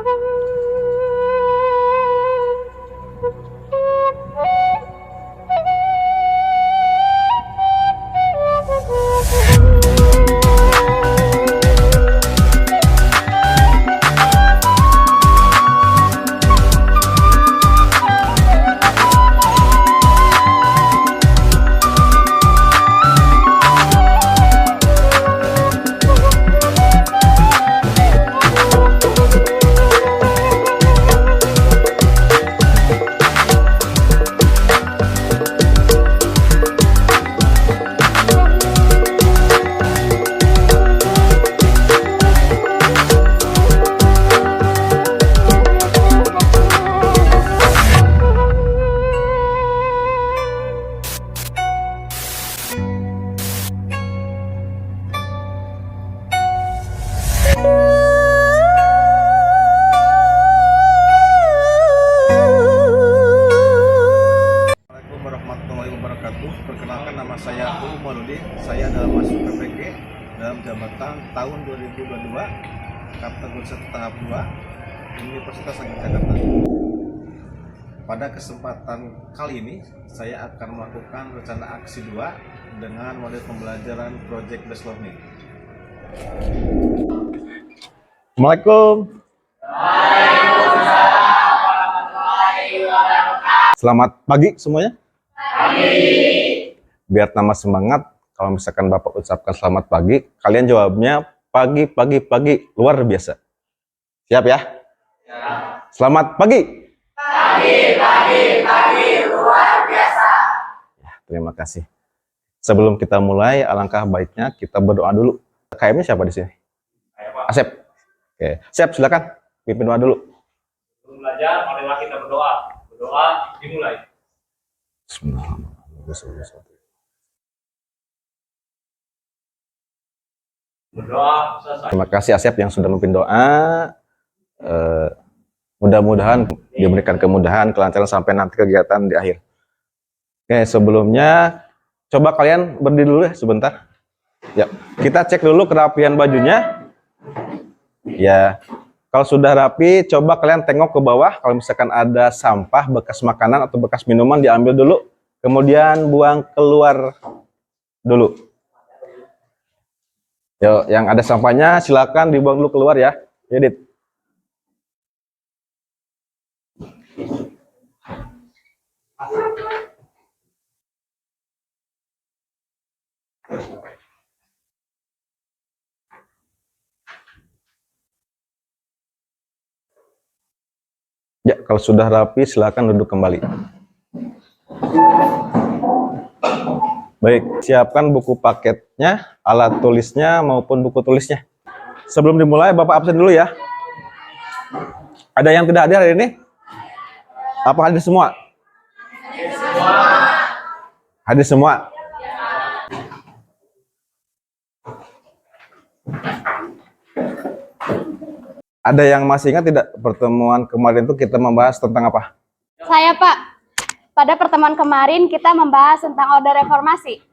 Assalamualaikum warahmatullahi wabarakatuh. Perkenalkan, nama saya Umarudin. Saya adalah masuk PPG dalam jabatan tahun 2022 kategori 1 tahap 2 Universitas Negeri Jakarta. Pada kesempatan kali ini saya akan melakukan rencana aksi 2 dengan model pembelajaran Project Based Learning. Assalamualaikum. Selamat pagi semuanya. Biar nama semangat, kalau misalkan Bapak ucapkan selamat pagi, kalian jawabnya pagi, pagi, pagi, luar biasa. Siap ya? Selamat pagi. Pagi, luar biasa. Ya, terima kasih. Sebelum kita mulai, alangkah baiknya kita berdoa dulu. KM-nya siapa di sini? Asep. Oke, siap, silakan. Pimpin doa dulu. Sebelum belajar, marilah kita berdoa. Berdoa dimulai. Bismillahirrahmanirrahim. Berdoa selesai. Terima kasih Asep yang sudah memimpin doa. Mudah-mudahan diberikan kemudahan, kelancaran sampai nanti kegiatan di akhir. Oke, sebelumnya coba kalian berdiri dulu ya sebentar. Ya, kita cek dulu kerapian bajunya. Ya, kalau sudah rapi, coba kalian tengok ke bawah. Kalau misalkan ada sampah, bekas makanan atau bekas minuman, diambil dulu. Kemudian buang keluar dulu. Yo, yang ada sampahnya silakan dibuang dulu keluar ya. Edit. Ya, kalau sudah rapi silakan duduk kembali. Baik, siapkan buku paketnya, alat tulisnya maupun buku tulisnya. Sebelum dimulai, Bapak absen dulu ya. Ada yang tidak hadir hari ini? Apa hadir semua? Hadir semua. Ada yang masih ingat tidak pertemuan kemarin itu kita membahas tentang apa? Saya, Pak. Pada pertemuan kemarin kita membahas tentang Orde Reformasi.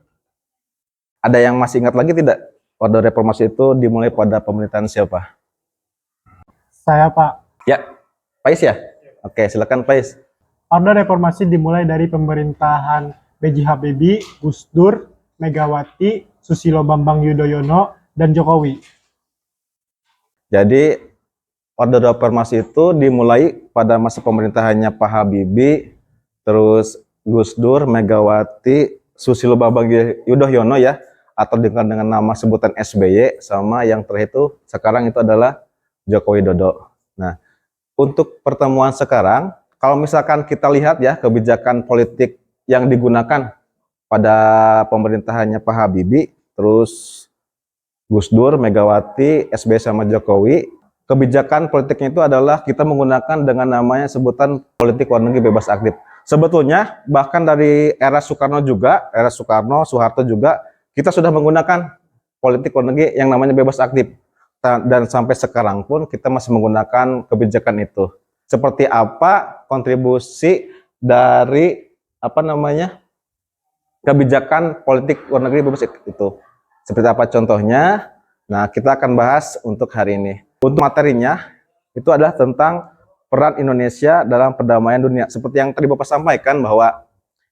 Ada yang masih ingat lagi tidak? Orde Reformasi itu dimulai pada pemerintahan siapa? Saya, Pak. Ya, Pais ya? Oke, silakan Pais. Orde Reformasi dimulai dari pemerintahan B.J. Habibie, Gus Dur, Megawati, Susilo Bambang Yudhoyono, dan Jokowi. Jadi, Orde Reformasi itu dimulai pada masa pemerintahannya Pak Habibie, terus Gus Dur, Megawati, Susilo Bambang Yudhoyono ya, atau dengan nama sebutan SBY, sama yang terakhir itu sekarang itu adalah Joko Widodo. Nah, untuk pertemuan sekarang, kalau misalkan kita lihat ya kebijakan politik yang digunakan pada pemerintahannya Pak Habibie, terus Gus Dur, Megawati, SBY sama Jokowi, kebijakan politiknya itu adalah kita menggunakan dengan namanya sebutan politik luar negeri bebas aktif. Sebetulnya bahkan dari era Soekarno juga, era Soekarno, Soeharto juga, kita sudah menggunakan politik luar negeri yang namanya bebas aktif. Dan sampai sekarang pun kita masih menggunakan kebijakan itu. Seperti apa kontribusi dari kebijakan politik luar negeri bebas itu? Seperti apa contohnya? Nah, kita akan bahas untuk hari ini. Untuk materinya itu adalah tentang peran Indonesia dalam perdamaian dunia. Seperti yang tadi Bapak sampaikan bahwa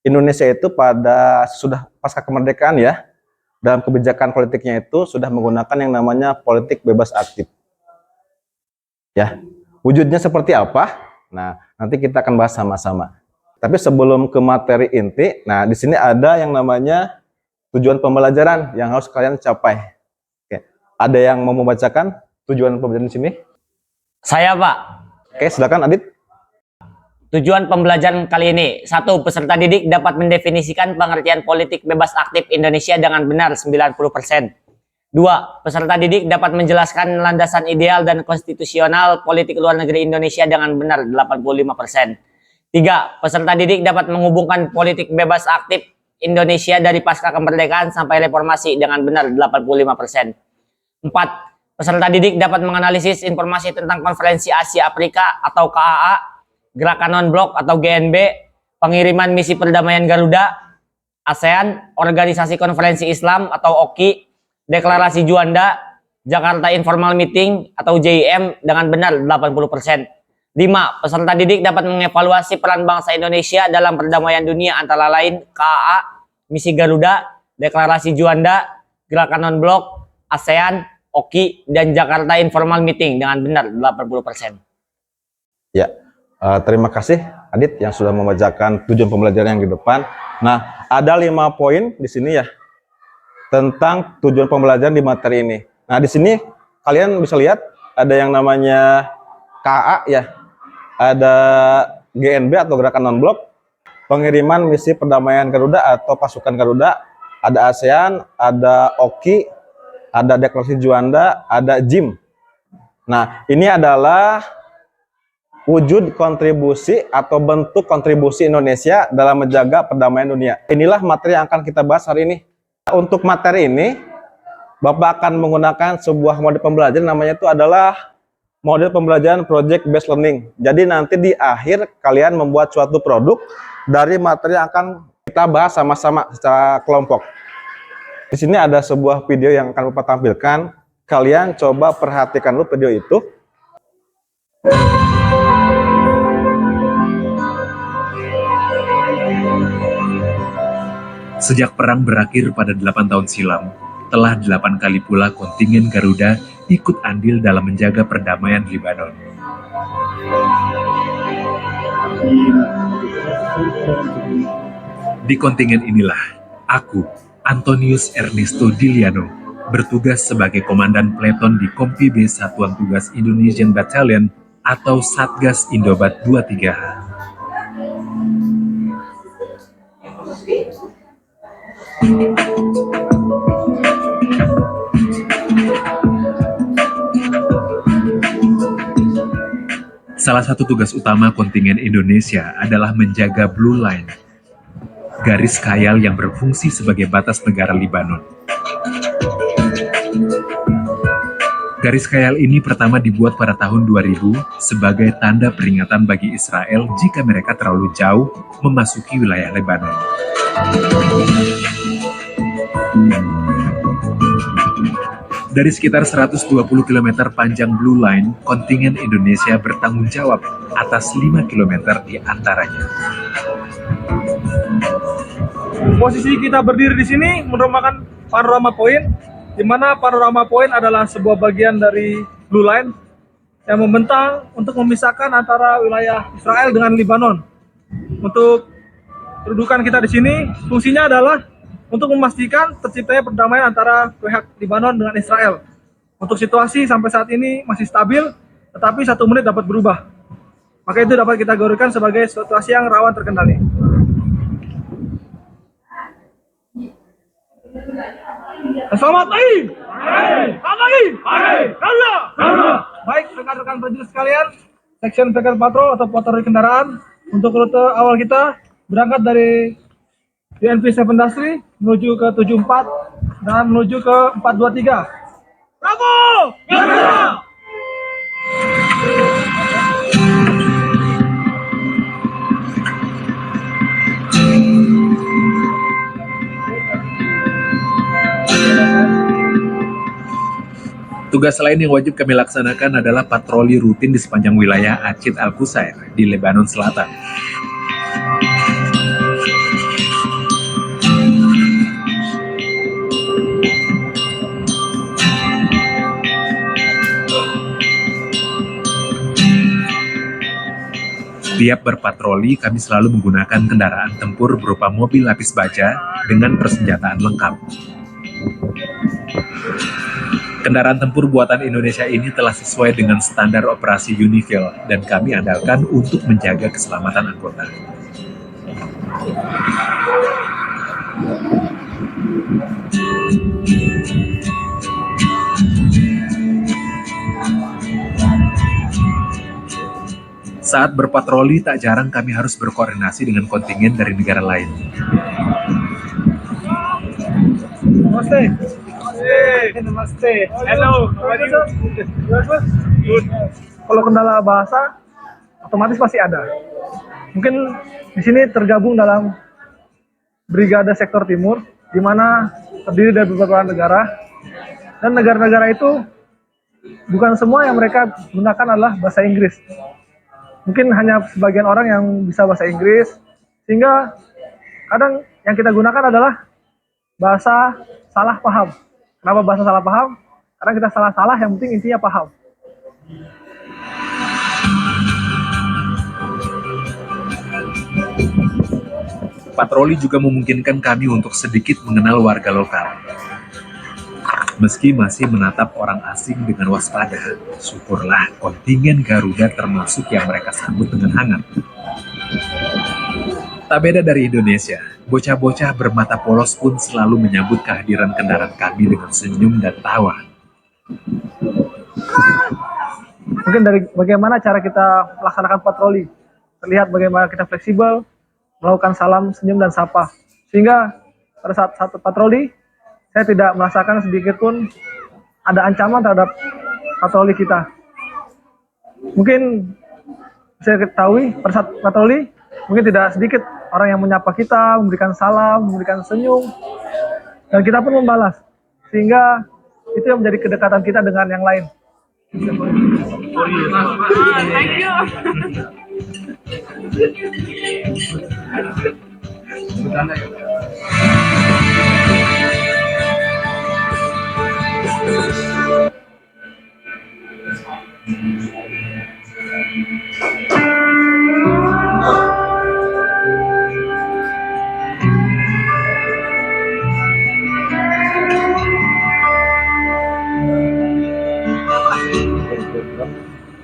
Indonesia itu pada sudah pasca kemerdekaan ya, dalam kebijakan politiknya itu sudah menggunakan yang namanya politik bebas aktif. Ya, wujudnya seperti apa? Nah, nanti kita akan bahas sama-sama. Tapi sebelum ke materi inti, nah di sini ada yang namanya tujuan pembelajaran yang harus kalian capai. Oke. Ada yang mau membacakan tujuan pembelajaran di sini? Saya, Pak. Oke, silakan Adit. Tujuan pembelajaran kali ini. 1. Peserta didik dapat mendefinisikan pengertian politik bebas aktif Indonesia dengan benar 90%. 2. Peserta didik dapat menjelaskan landasan ideal dan konstitusional politik luar negeri Indonesia dengan benar 85%. 3. Peserta didik dapat menghubungkan politik bebas aktif Indonesia dari pasca kemerdekaan sampai reformasi dengan benar 85%. 4. Peserta didik dapat menganalisis informasi tentang Konferensi Asia Afrika atau KAA, Gerakan Non-Blok atau GNB, pengiriman misi perdamaian Garuda, ASEAN, Organisasi Konferensi Islam atau OKI, Deklarasi Juanda, Jakarta Informal Meeting atau JIM dengan benar 80%. 5. Peserta didik dapat mengevaluasi peran bangsa Indonesia dalam perdamaian dunia antara lain KAA, Misi Garuda, Deklarasi Juanda, Gerakan Non-Blok, ASEAN, OKI, dan Jakarta Informal Meeting dengan benar 80%. Ya, terima kasih Adit yang sudah membacakan tujuan pembelajaran yang di depan. Nah, ada 5 poin di sini ya tentang tujuan pembelajaran di materi ini. Nah, di sini kalian bisa lihat ada yang namanya KA ya, ada GNB atau Gerakan Non-Blok, pengiriman misi perdamaian Garuda atau pasukan Garuda, ada ASEAN, ada OKI, ada Deklarasi Juanda, ada JIM. Nah, ini adalah wujud kontribusi atau bentuk kontribusi Indonesia dalam menjaga perdamaian dunia. Inilah materi yang akan kita bahas hari ini. Untuk materi ini, Bapak akan menggunakan sebuah model pembelajaran, namanya itu adalah model pembelajaran project based learning. Jadi nanti di akhir kalian membuat suatu produk dari materi yang akan kita bahas sama-sama secara kelompok. Di sini ada sebuah video yang akan Bapak tampilkan. Kalian coba perhatikan dulu video itu. Sejak perang berakhir pada 8 tahun silam, telah 8 kali pula kontingen Garuda ikut andil dalam menjaga perdamaian Libanon. Di kontingen inilah, aku, Antonius Ernesto Diliano, bertugas sebagai Komandan Peleton di Kompi B Satuan Tugas Indonesian Battalion atau Satgas Indobat 23. Salah satu tugas utama kontingen Indonesia adalah menjaga Blue Line, garis khayal yang berfungsi sebagai batas negara Libanon. Garis khayal ini pertama dibuat pada tahun 2000 sebagai tanda peringatan bagi Israel jika mereka terlalu jauh memasuki wilayah Lebanon. Dari sekitar 120 km panjang Blue Line, kontingen Indonesia bertanggung jawab atas 5 km di antaranya. Posisi kita berdiri di sini merupakan panorama point, di mana panorama point adalah sebuah bagian dari Blue Line yang membentang untuk memisahkan antara wilayah Israel dengan Libanon. Untuk kedudukan kita di sini, fungsinya adalah untuk memastikan terciptanya perdamaian antara pihak Libanon dengan Israel. Untuk situasi sampai saat ini masih stabil, tetapi 1 menit dapat berubah. Maka itu dapat kita kategorikan sebagai situasi yang rawan terkendali. Selamat pagi. Selamat pagi. Baik, rekan-rekan prajurit sekalian, Section Vehicle Patrol atau patroli kendaraan, untuk rute awal kita berangkat dari DNP 7 Industry menuju ke 74 dan menuju ke 423. Bravo! Garuda! Tugas lain yang wajib kami laksanakan adalah patroli rutin di sepanjang wilayah Acit Al-Qusair di Lebanon Selatan. Tiap berpatroli, kami selalu menggunakan kendaraan tempur berupa mobil lapis baja dengan persenjataan lengkap. Kendaraan tempur buatan Indonesia ini telah sesuai dengan standar operasi UNIFIL dan kami andalkan untuk menjaga keselamatan anggota. Saat berpatroli, tak jarang kami harus berkoordinasi dengan kontingen dari negara lain. Namaste. Namaste. Hello. Good. Kalau kendala bahasa, otomatis pasti ada. Mungkin di sini tergabung dalam Brigade Sektor Timur, di mana terdiri dari beberapa negara, dan negara-negara itu bukan semua yang mereka gunakan adalah bahasa Inggris. Mungkin hanya sebagian orang yang bisa bahasa Inggris, sehingga kadang yang kita gunakan adalah bahasa salah paham. Kenapa bahasa salah paham? Karena kita salah-salah, yang penting intinya paham. Patroli juga memungkinkan kami untuk sedikit mengenal warga lokal. Meski masih menatap orang asing dengan waspada, syukurlah kontingen Garuda termasuk yang mereka sambut dengan hangat. Tak beda dari Indonesia, bocah-bocah bermata polos pun selalu menyambut kehadiran kendaraan kami dengan senyum dan tawa. Mungkin dari bagaimana cara kita melaksanakan patroli, terlihat bagaimana kita fleksibel, melakukan salam, senyum, dan sapa. Sehingga pada saat patroli, saya tidak merasakan sedikit pun ada ancaman terhadap patroli kita. Mungkin saya ketahui pada saat patroli, mungkin tidak sedikit orang yang menyapa kita, memberikan salam, memberikan senyum, dan kita pun membalas. Sehingga itu yang menjadi kedekatan kita dengan yang lain.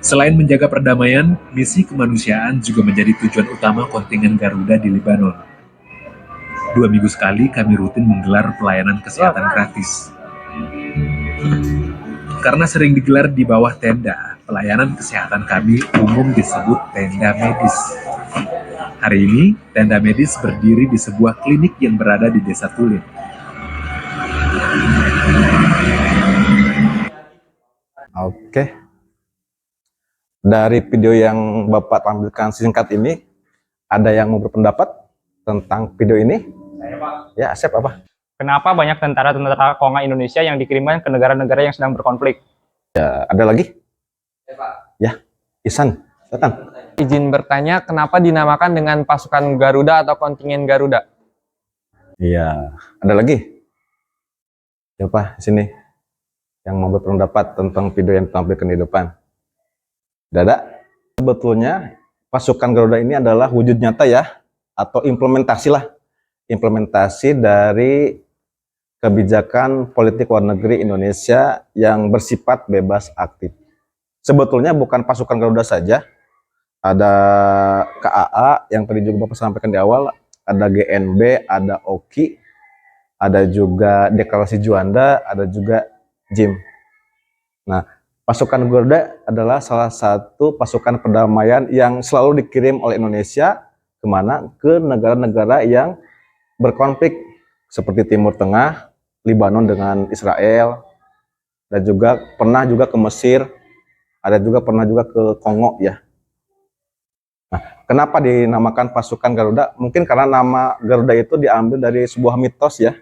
Selain menjaga perdamaian, misi kemanusiaan juga menjadi tujuan utama kontingen Garuda di Lebanon. 2 minggu sekali kami rutin menggelar pelayanan kesehatan gratis. Karena sering digelar di bawah tenda, pelayanan kesehatan kami umum disebut tenda medis. Hari ini, tenda medis berdiri di sebuah klinik yang berada di Desa Tulin. Oke. Dari video yang Bapak tampilkan singkat ini, ada yang mau berpendapat tentang video ini? Saya, Pak. Ya, Asep apa? Kenapa banyak tentara-tentara Konga Indonesia yang dikirimkan ke negara-negara yang sedang berkonflik? Ya, ada lagi? Ya, Isan, datang. Izin bertanya, kenapa dinamakan dengan pasukan Garuda atau kontingen Garuda? Iya, ada lagi? Siapa sini yang mau berpendapat tentang video yang ditampilkan di depan? Dada, sebetulnya pasukan Garuda ini adalah wujud nyata ya, atau implementasi lah. Implementasi dari kebijakan politik luar negeri Indonesia yang bersifat bebas aktif. Sebetulnya bukan pasukan Garuda saja, ada KAA yang tadi juga Bapak sampaikan di awal, ada GNB, ada OKI, ada juga Deklarasi Juanda, ada juga JIM. Nah, pasukan Garuda adalah salah satu pasukan perdamaian yang selalu dikirim oleh Indonesia kemana? Ke negara-negara yang berkonflik seperti Timur Tengah, Lebanon dengan Israel, dan juga pernah juga ke Mesir, ada juga pernah juga ke Kongo ya. Nah, kenapa dinamakan pasukan Garuda? Mungkin karena nama Garuda itu diambil dari sebuah mitos ya.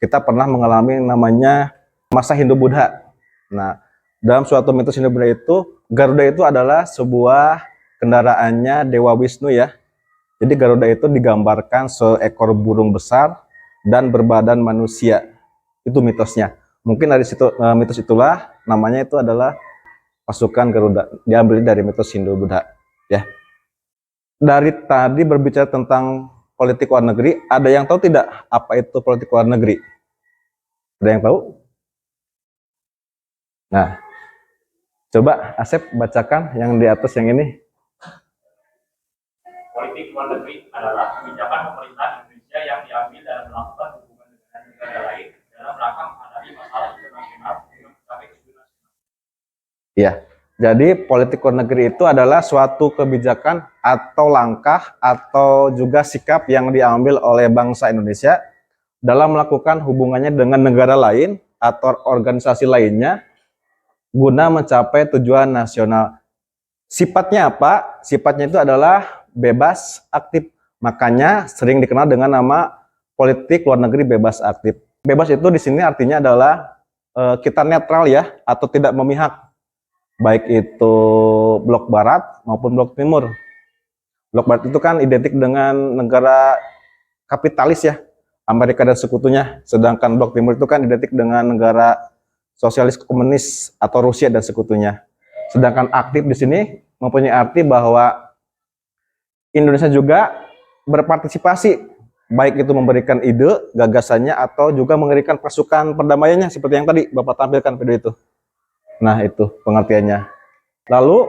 Kita pernah mengalami namanya masa Hindu-Buddha. Nah, dalam suatu mitos Hindu-Buddha itu, Garuda itu adalah sebuah kendaraannya Dewa Wisnu ya. Jadi Garuda itu digambarkan seekor burung besar dan berbadan manusia. Itu mitosnya. Mungkin dari situ mitos itulah namanya itu adalah pasukan Garuda. Diambil dari mitos Hindu-Buddha ya. Dari tadi berbicara tentang politik luar negeri, ada yang tahu tidak apa itu politik luar negeri? Ada yang tahu? Nah, coba Asep bacakan yang di atas yang ini. Politik luar negeri adalah kebijakan pemerintah Indonesia yang diambil dalam melakukan hubungan dengan negara lain dalam rangka menghadapi masalah internasional dengan mencapai tujuan nasional. Ya, jadi politik luar negeri itu adalah suatu kebijakan atau langkah atau juga sikap yang diambil oleh bangsa Indonesia dalam melakukan hubungannya dengan negara lain atau organisasi lainnya guna mencapai tujuan nasional. Sifatnya apa? Sifatnya itu adalah bebas aktif. Makanya sering dikenal dengan nama politik luar negeri bebas aktif. Bebas itu di sini artinya adalah kita netral ya, atau tidak memihak. Baik itu blok barat maupun blok timur. Blok barat itu kan identik dengan negara kapitalis ya, Amerika dan sekutunya. Sedangkan blok timur itu kan identik dengan negara sosialis komunis atau Rusia dan sekutunya. Sedangkan aktif di sini mempunyai arti bahwa Indonesia juga berpartisipasi, baik itu memberikan ide, gagasannya, atau juga mengerikan pasukan perdamaiannya, seperti yang tadi Bapak tampilkan video itu. Nah, itu pengertiannya. Lalu,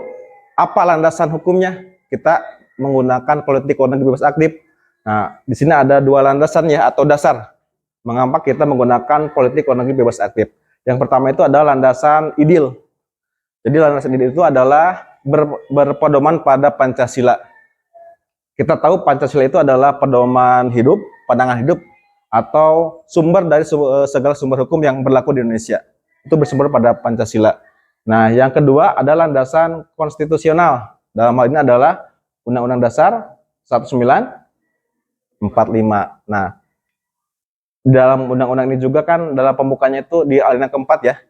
apa landasan hukumnya? Kita menggunakan politik luar negeri bebas aktif. Nah, di sini ada dua landasan ya, atau dasar. Mengapa kita menggunakan politik luar negeri bebas aktif? Yang pertama itu adalah landasan ideal. Jadi landasan ideal itu adalah berpedoman pada Pancasila. Kita tahu Pancasila itu adalah pedoman hidup, pandangan hidup, atau sumber dari segala sumber hukum yang berlaku di Indonesia. Itu bersumber pada Pancasila. Nah, yang kedua adalah landasan konstitusional. Dalam hal ini adalah Undang-Undang Dasar 1945. Nah, dalam undang-undang ini juga kan dalam pembukanya itu di alinea keempat ya,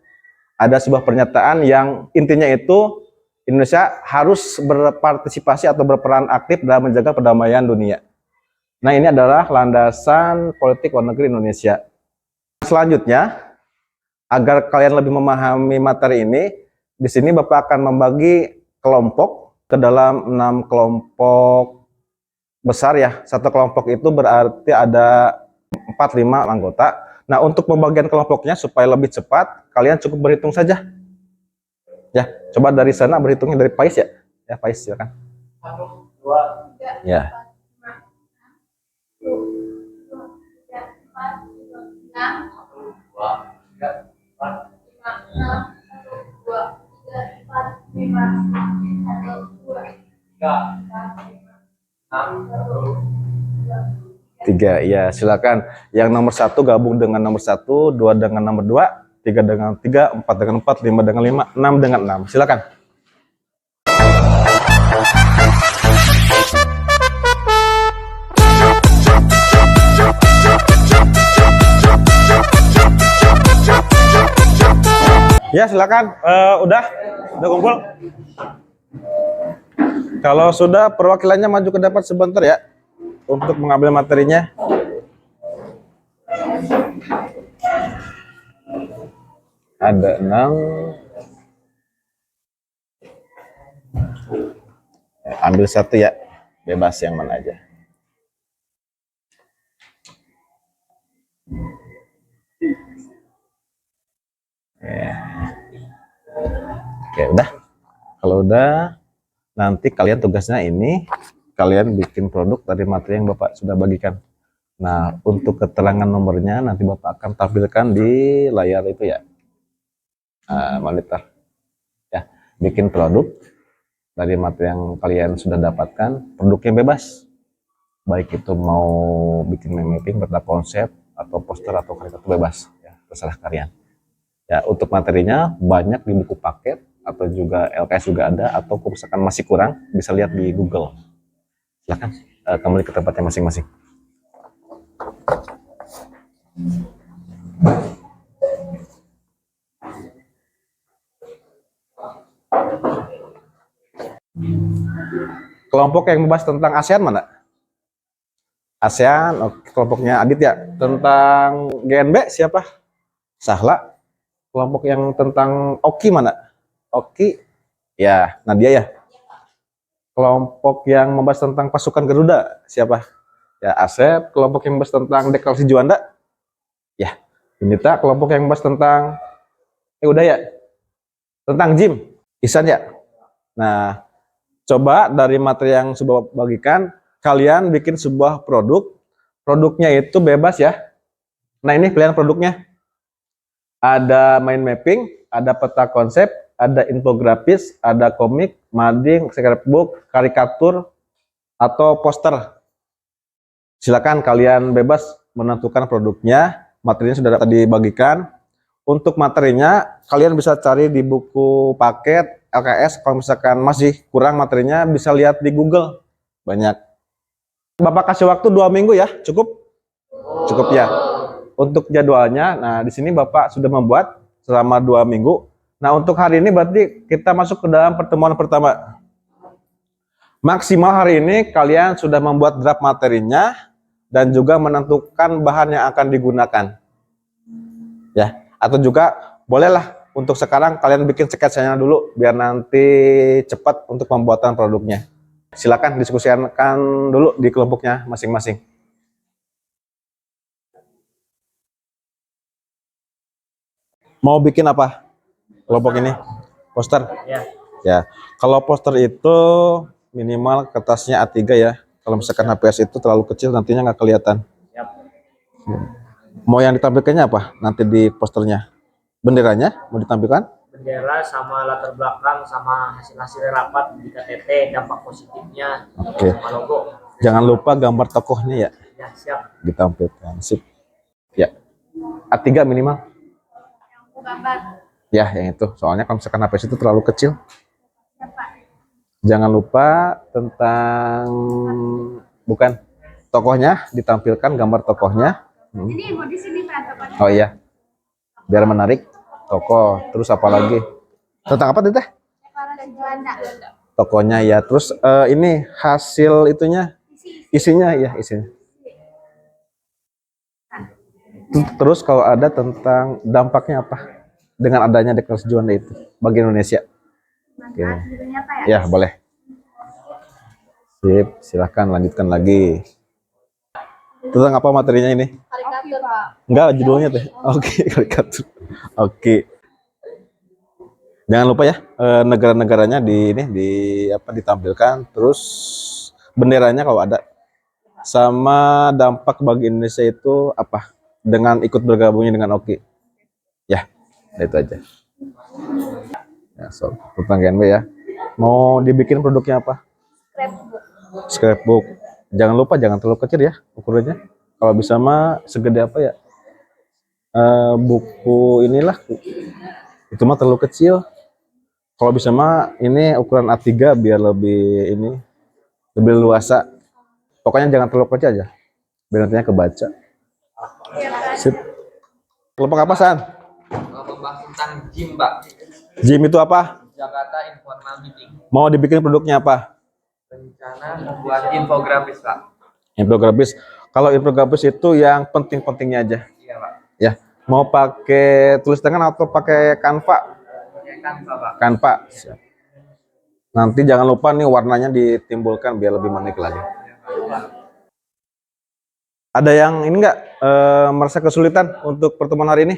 ada sebuah pernyataan yang intinya itu Indonesia harus berpartisipasi atau berperan aktif dalam menjaga perdamaian dunia. Nah, ini adalah landasan politik luar negeri Indonesia. Selanjutnya, agar kalian lebih memahami materi ini, di sini Bapak akan membagi kelompok ke dalam 6 kelompok besar ya. Satu kelompok itu berarti ada 4-5 anggota. Nah, untuk pembagian kelompoknya supaya lebih cepat, kalian cukup berhitung saja. Ya, coba dari sana berhitungnya dari Pais ya. Ya, Pais silakan. 1, 2, 3, Ya. 4, 5, 6, 1, 2, 3, 4, 5, 6, 1, 2, 3, 4, 5, 1, 2, 3, 4, 5, 6, 1, 2, 3, ya silakan. Yang nomor 1 gabung dengan nomor 1, 2 dengan nomor 2, 3 dengan 3, 4 dengan 4, 5 dengan 5, 6 dengan 6. Silakan. Ya silakan. Udah kumpul. Kalau sudah, perwakilannya maju ke depan sebentar ya untuk mengambil materinya. Ada 6. Ambil satu ya, bebas yang mana aja. Ya. Oke, udah. Kalau udah, nanti kalian tugasnya ini, kalian bikin produk dari materi yang Bapak sudah bagikan. Nah, untuk keterangan nomornya nanti Bapak akan tampilkan di layar itu ya, monitor. Ya, bikin produk dari materi yang kalian sudah dapatkan, produknya bebas. Baik itu mau bikin mapping, peta konsep, atau poster atau karikatur bebas, ya, terserah kalian. Ya, untuk materinya banyak di buku paket atau juga LKS juga ada, atau kalau misalkan masih kurang bisa lihat di Google. Silahkan kembali ke tempatnya masing-masing. Kelompok yang membahas tentang ASEAN mana? ASEAN, oke, kelompoknya Adit ya. Tentang GNB siapa? Sahla. Kelompok yang tentang Oki mana? Oki, ya Nadia ya. Kelompok yang membahas tentang pasukan Garuda siapa? Ya Asep. Kelompok yang membahas tentang deklarasi Juanda, ya Yunita. Kelompok yang membahas tentang udah ya, tentang Jim, Isan ya. Nah, coba dari materi yang sudah bagikan, kalian bikin sebuah produk. Produknya itu bebas ya. Nah ini pilihan produknya. Ada mind mapping, ada peta konsep, ada infografis, ada komik, mading, scrapbook, karikatur, atau poster. Silakan kalian bebas menentukan produknya. Materinya sudah tadi dibagikan. Untuk materinya kalian bisa cari di buku paket LKS. Kalau misalkan masih kurang materinya bisa lihat di Google. Banyak. Bapak kasih waktu 2 minggu ya, cukup? Cukup ya. Untuk jadwalnya, nah di sini Bapak sudah membuat selama 2 minggu. Nah untuk hari ini berarti kita masuk ke dalam pertemuan pertama. Maksimal hari ini kalian sudah membuat draft materinya dan juga menentukan bahan yang akan digunakan. Ya, atau juga bolehlah untuk sekarang kalian bikin sketsanya dulu biar nanti cepat untuk pembuatan produknya. Silakan diskusikan dulu di kelompoknya masing-masing. Mau bikin apa? Kelompok ini? Poster? Ya. Ya. Kalau poster itu minimal kertasnya A3 ya. Kalau misalkan HPS itu terlalu kecil nantinya nggak kelihatan. Siap. Mau yang ditampilkannya apa? Nanti di posternya. Benderanya mau ditampilkan? Bendera sama latar belakang sama hasil-hasil rapat di KTT, dampak positifnya, Oke. sama logo. Jangan lupa gambar tokohnya ya. Ya, siap. Ditampilkan. Sip. Ya. A3 minimal. Gambar. Ya, yang itu. Soalnya kalau misalkan HPS itu terlalu kecil. Jangan lupa tentang bukan tokohnya, ditampilkan gambar tokohnya. Ini mau di sini Pak tokonya. Oh iya. Biar menarik. Tokoh, terus apa lagi? Tentang apa Teh? Deklarasi Juanda. Tokohnya ya. Terus ini hasil itunya, isinya ya, isinya. Terus kalau ada tentang dampaknya apa? Dengan adanya deklarasi Juanda itu bagi Indonesia. Oke. Judulnya apa ya? Ya, boleh. Sip, silahkan lanjutkan lagi. Tentang apa materinya ini? Karikatur Pak. Enggak, judulnya Teh. Oke, karikatur. Oke. Jangan lupa ya, negara-negaranya ditampilkan, terus benderanya kalau ada. Sama dampak bagi Indonesia itu apa? Dengan ikut bergabungnya dengan Oki. Ya, itu aja. Ya, so, tentang GNB ya. Mau dibikin produknya apa? Scrapbook. Scrapbook. Jangan lupa jangan terlalu kecil ya ukurannya. Kalau bisa mah segede apa ya? Buku inilah. Itu mah terlalu kecil. Kalau bisa mah ini ukuran A3 biar lebih luasa. Pokoknya jangan terlalu kecil aja. Biar nantinya kebaca. Sip. Kelompok apa San? Membahas tentang gym, Pak. Gym itu apa? Jakarta Informal Meeting. Mau dibikin produknya apa? Rencana membuat infografis, Pak. Infografis. Kalau infografis itu yang penting-pentingnya aja. Iya, Pak. Ya. Mau pakai tulis tangan atau pakai Canva? Pakai Canva, Pak. Canva. Siap. Nanti jangan lupa nih warnanya ditimbulkan biar lebih menarik lagi. Ada yang ini enggak merasa kesulitan untuk pertemuan hari ini?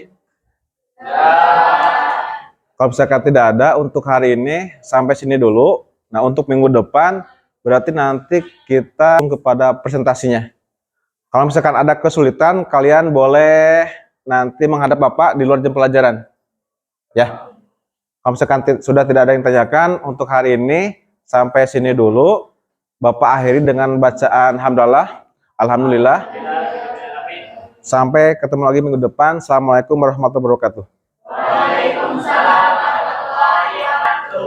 Kalau misalkan tidak ada untuk hari ini sampai sini dulu. Nah untuk minggu depan berarti nanti kita kepada presentasinya. Kalau misalkan ada kesulitan kalian boleh nanti menghadap Bapak di luar jam pelajaran. Ya. Kalau misalkan sudah tidak ada yang tanyakan untuk hari ini sampai sini dulu. Bapak akhiri dengan bacaan hamdalah, alhamdulillah. Sampai ketemu lagi minggu depan. Assalamualaikum warahmatullahi wabarakatuh. Waalaikumsalam warahmatullahi wabarakatuh.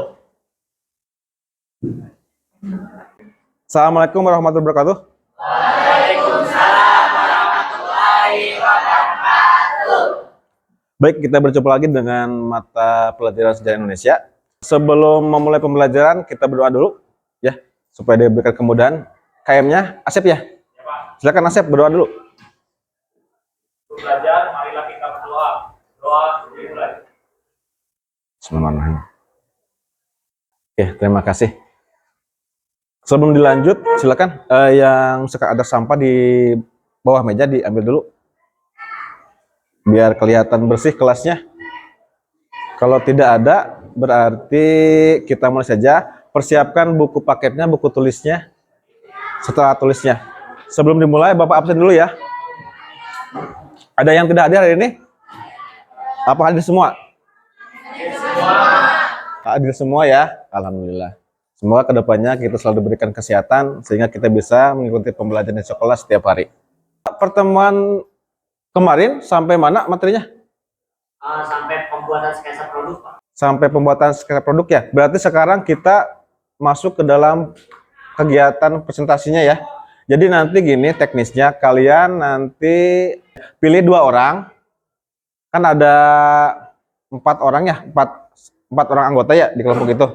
Assalamualaikum warahmatullahi wabarakatuh. Waalaikumsalam warahmatullahi wabarakatuh. Baik, kita berjumpa lagi dengan mata pelajaran sejarah Indonesia. Sebelum memulai pembelajaran, kita berdoa dulu. Ya, supaya diberikan kemudahan. KM-nya Asep ya. Silakan Asep berdoa dulu. Belajar, marilah kita berdoa. Doa dimulai. Bismillahirrahmanirrahim. Oke, terima kasih. Sebelum dilanjut, silakan yang suka ada sampah di bawah meja diambil dulu, biar kelihatan bersih kelasnya. Kalau tidak ada, berarti kita mulai saja. Persiapkan buku paketnya, buku tulisnya, setelah tulisnya. Sebelum dimulai, Bapak absen dulu ya. Ada yang tidak hadir hari ini? Apa hadir semua? Hadir semua ya, alhamdulillah. Semoga kedepannya kita selalu diberikan kesehatan sehingga kita bisa mengikuti pembelajaran di sekolah setiap hari. Pertemuan kemarin sampai mana materinya? Sampai pembuatan sketsa produk, Pak. Sampai pembuatan sketsa produk ya. Berarti sekarang kita masuk ke dalam kegiatan presentasinya ya. Jadi nanti gini teknisnya, kalian nanti pilih 2 orang. Kan ada 4 orang ya, 4 orang anggota ya di kelompok itu.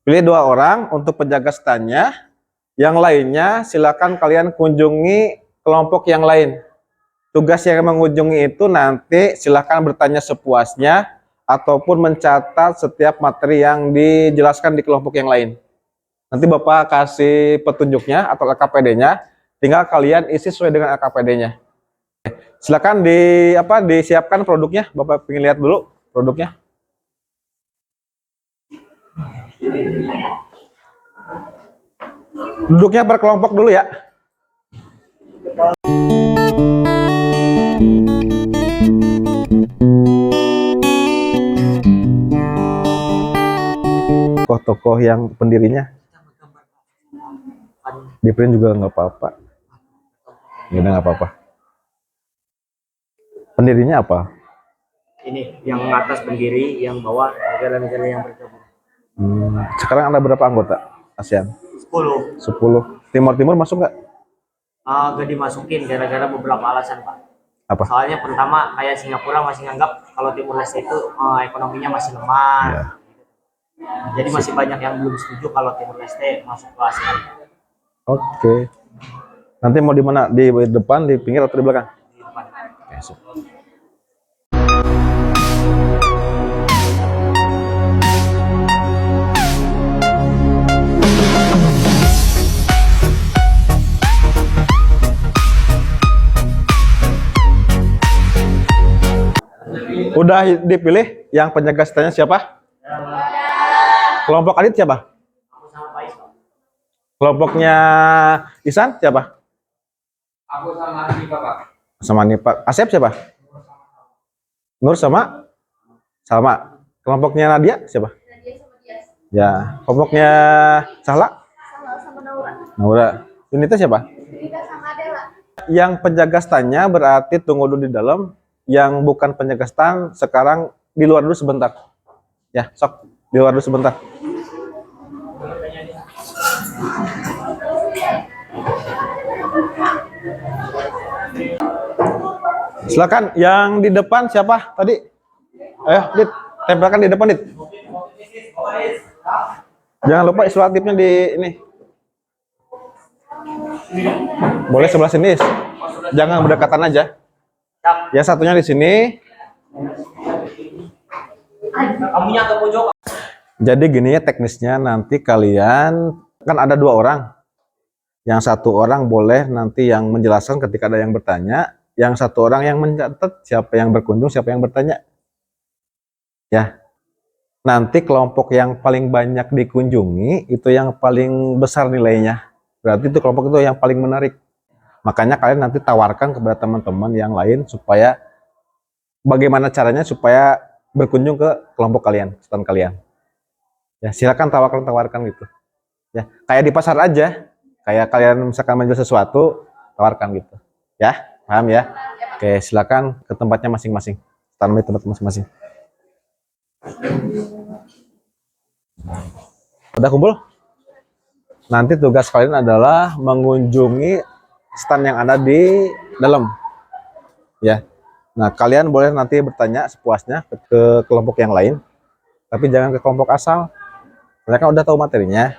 Pilih 2 orang untuk penjaga standnya, yang lainnya silakan kalian kunjungi kelompok yang lain. Tugas yang mengunjungi itu nanti silakan bertanya sepuasnya ataupun mencatat setiap materi yang dijelaskan di kelompok yang lain. Nanti Bapak kasih petunjuknya atau LKPD-nya, tinggal kalian isi sesuai dengan LKPD-nya. Silakan disiapkan produknya. Bapak pengen lihat dulu produknya. Duduknya berkelompok dulu ya. Tokoh-tokoh yang pendirinya di print juga nggak apa-apa. Gini nggak apa-apa. Pendirinya apa? Ini yang atas pendiri, yang bawah negara-negara yang bergabung. Sekarang ada berapa anggota ASEAN? 10. 10. Timur masuk nggak? Gak dimasukin gara-gara beberapa alasan, Pak. Apa? Soalnya pertama kayak Singapura masih nganggap kalau Timur Leste itu ekonominya masih lemah. Ya. Jadi masih banyak yang belum setuju kalau Timur Leste masuk ke ASEAN. Oke. Nanti mau di mana? Di depan, di pinggir atau di belakang? Di depan. Oke, sip. Udah dipilih yang penjaga standnya siapa? Kelompok Adit siapa? Aku sama Pais, Pak. Kelompoknya Isan siapa? Aku sama Hanifa, Pak. Sama Nipa. Asep siapa? Nur sama Salma. Kelompoknya Nadia siapa? Ya. Kelompoknya Sahla? Sama Naura. Naura. Unita siapa? Rida sama Adela. Yang penjaga standnya berarti tunggu dulu di dalam. Yang bukan penjaga stand sekarang di luar dulu sebentar. Ya, sok di luar dulu sebentar. Silakan yang di depan siapa tadi? Ayo, Dit, tempelkan di depan, Dit. Jangan lupa isolatifnya di ini. Boleh sebelah sini. Jangan berdekatan aja. Ya satunya di sini. Kamunya ke pojok. Jadi gini ya teknisnya, nanti kalian kan ada 2 orang. Yang 1 orang boleh nanti yang menjelaskan ketika ada yang bertanya, yang 1 orang yang mencatat siapa yang berkunjung, siapa yang bertanya. Ya. Nanti kelompok yang paling banyak dikunjungi itu yang paling besar nilainya. Berarti itu kelompok itu yang paling menarik. Makanya kalian nanti tawarkan kepada teman-teman yang lain supaya bagaimana caranya supaya berkunjung ke kelompok kalian, stand kalian. Ya, silakan tawarkan gitu. Ya, kayak di pasar aja. Kayak kalian misalkan menjual sesuatu, tawarkan gitu. Ya, paham ya? Oke, silakan ke tempatnya masing-masing. Stand di tempat masing-masing. Udah kumpul? Nanti tugas kalian adalah mengunjungi stand yang ada di dalam. Ya. Nah, kalian boleh nanti bertanya sepuasnya ke kelompok yang lain. Tapi jangan ke kelompok asal. Mereka udah tahu materinya.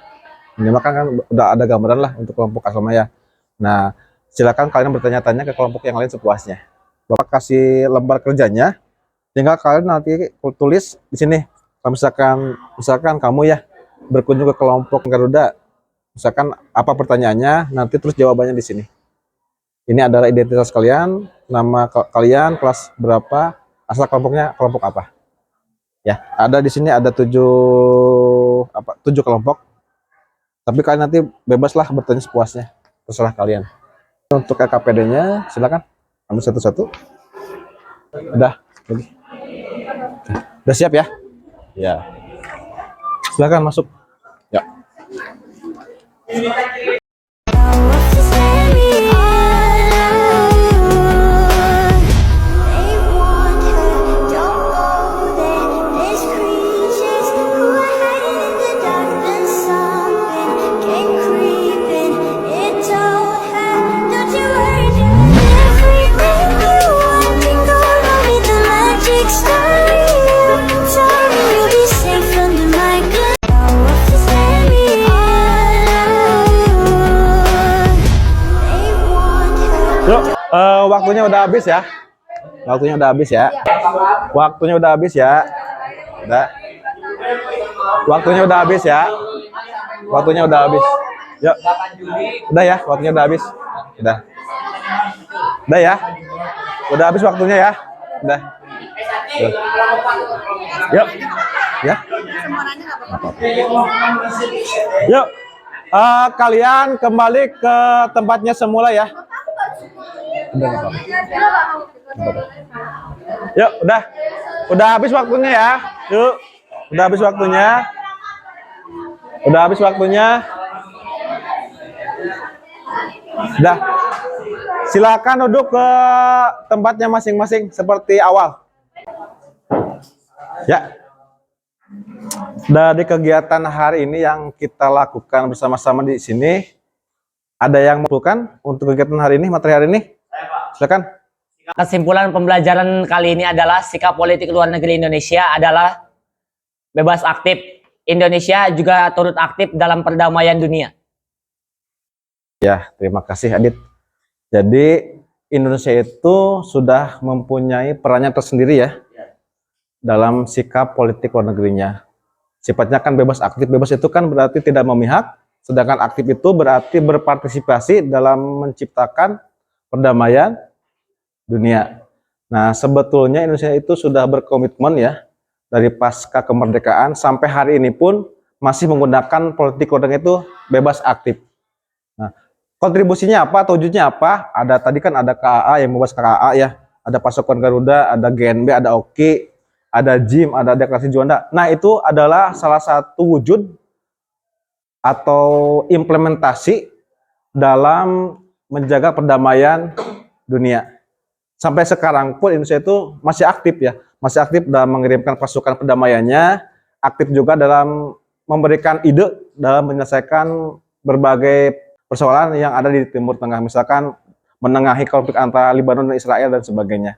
Ini kan udah ada gambaran lah untuk kelompok asal maya. Nah, silakan kalian bertanya-tanya ke kelompok yang lain sepuasnya. Bapak kasih lembar kerjanya, tinggal kalian nanti tulis di sini. Kalau misalkan kamu ya berkunjung ke kelompok Garuda, misalkan apa pertanyaannya, nanti terus jawabannya di sini. Ini adalah identitas kalian, nama kalian, kelas berapa, asal kelompoknya kelompok apa. Ya, ada di sini ada 7 kelompok. Tapi kalian nanti bebaslah bertanya sepuasnya, terserah kalian. Untuk KKPD-nya silakan ambil satu-satu. Udah, lagi. Udah siap ya? Ya. Silakan masuk. Ya. Yuk, waktunya udah habis ya. Waktunya udah habis ya. Waktunya udah habis ya. Udah. Waktunya udah habis ya. Waktunya udah habis. Yuk. Udah ya, waktunya udah habis. Udah. Udah ya. Udah habis waktunya ya. Udah. Yuk. Ya. Yuk. Kalian kembali ke tempatnya semula ya. Yuk, udah habis waktunya ya. Yuk, udah habis waktunya. Udah habis waktunya. Udah. Silakan duduk ke tempatnya masing-masing seperti awal. Ya. Dari kegiatan hari ini yang kita lakukan bersama-sama di sini, ada yang melakukan untuk kegiatan hari ini, materi hari ini? Silakan. Kesimpulan pembelajaran kali ini adalah sikap politik luar negeri Indonesia adalah bebas aktif. Indonesia juga turut aktif dalam perdamaian dunia. Ya, terima kasih Adit. Jadi Indonesia itu sudah mempunyai perannya tersendiri ya dalam sikap politik luar negerinya. Sifatnya kan bebas aktif. Bebas itu kan berarti tidak memihak, sedangkan aktif itu berarti berpartisipasi dalam menciptakan perdamaian dunia. Nah, sebetulnya Indonesia itu sudah berkomitmen ya dari pasca kemerdekaan sampai hari ini pun masih menggunakan politik luar negeri itu bebas aktif. Nah, kontribusinya apa, wujudnya apa? Ada tadi kan ada KAA yang membahas KAA ya, ada pasukan Garuda, ada GNB, ada OKI, ada JIM, ada deklarasi Juanda. Nah, itu adalah salah satu wujud atau implementasi dalam menjaga perdamaian dunia. Sampai sekarang pun Indonesia itu masih aktif ya, masih aktif dalam mengirimkan pasukan perdamaiannya, aktif juga dalam memberikan ide dalam menyelesaikan berbagai persoalan yang ada di Timur Tengah, misalkan menengahi konflik antara Lebanon dan Israel dan sebagainya.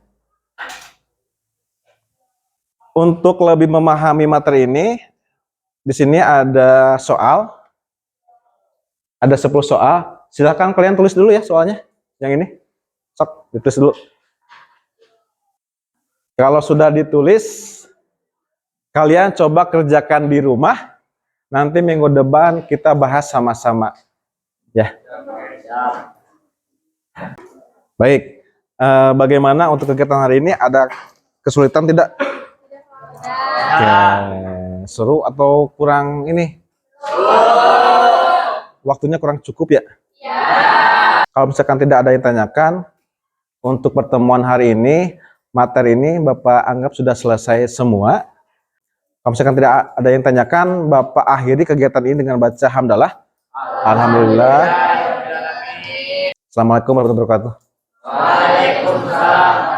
Untuk lebih memahami materi ini, di sini ada soal, ada 10 soal. Silakan kalian tulis dulu ya soalnya, yang ini. Sok, ditulis dulu. Kalau sudah ditulis, kalian coba kerjakan di rumah. Nanti minggu depan kita bahas sama-sama. Ya. Baik. Bagaimana untuk kegiatan hari ini? Ada kesulitan tidak? Ya. Seru atau kurang ini? Waktunya kurang cukup ya? Kalau misalkan tidak ada yang tanyakan, untuk pertemuan hari ini, materi ini Bapak anggap sudah selesai semua. Kalau misalkan tidak ada yang tanyakan, Bapak akhiri kegiatan ini dengan baca hamdalah. Alhamdulillah. Assalamualaikum warahmatullahi wabarakatuh. Waalaikumsalam.